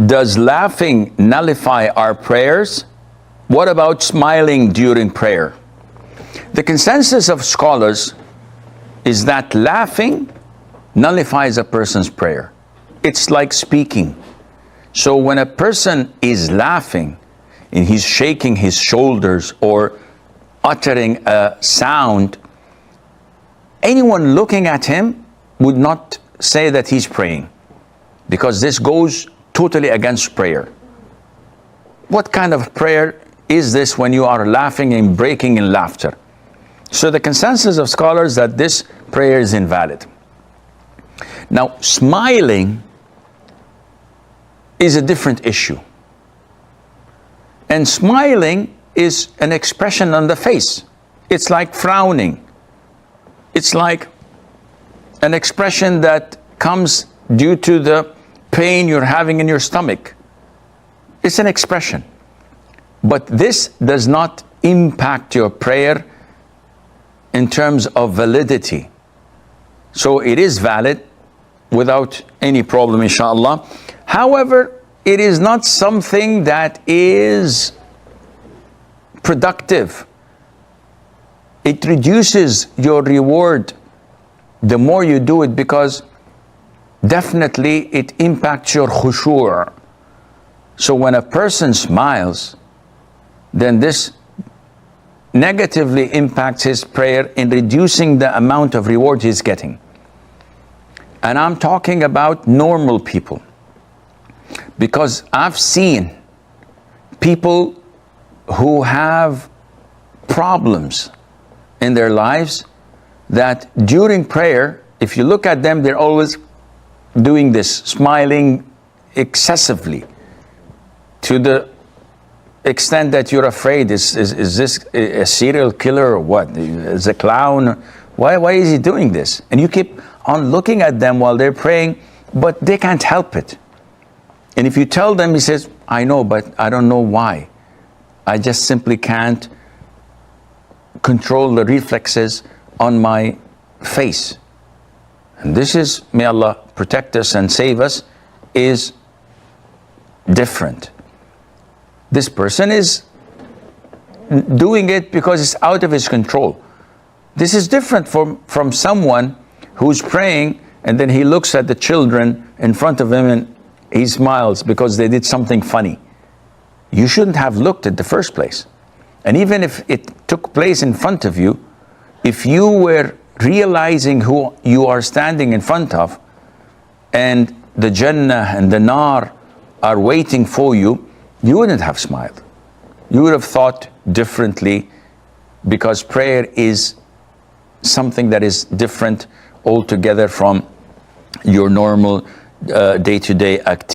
Does laughing nullify our prayers? What about smiling during prayer? The consensus of scholars is that laughing nullifies a person's prayer. It's like speaking. So when a person is laughing and he's shaking his shoulders or uttering a sound, anyone looking at him would not say that he's praying, because this goes totally against prayer. What kind of prayer is this when you are laughing and breaking in laughter? So the consensus of scholars that this prayer is invalid. Now, smiling is a different issue. And smiling is an expression on the face. It's like frowning. It's like an expression that comes due to the pain you're having in your stomach. It's an expression. But this does not impact your prayer in terms of validity. So it is valid without any problem, inshallah. However, it is not something that is productive. It reduces your reward the more you do it, because definitely it impacts your khushoo. So when a person smiles, then this negatively impacts his prayer in reducing the amount of reward he's getting. And I'm talking about normal people, because I've seen people who have problems in their lives that during prayer, if you look at them, they're always doing this, smiling excessively, to the extent that you're afraid, is this a serial killer or what? Is a clown? Why is he doing this? And you keep on looking at them while they're praying, but they can't help it. And if you tell them, he says, I know, but I don't know why. I just simply can't control the reflexes on my face. And this is, may Allah protect us and save us, is different. This person is doing it because it's out of his control. This is different from someone who's praying and then he looks at the children in front of him and he smiles because they did something funny. You shouldn't have looked at the first place. And even if it took place in front of you, if you were realizing who you are standing in front of, and the Jannah and the Nar are waiting for you, you wouldn't have smiled. You would have thought differently, because prayer is something that is different altogether from your normal day-to-day activity.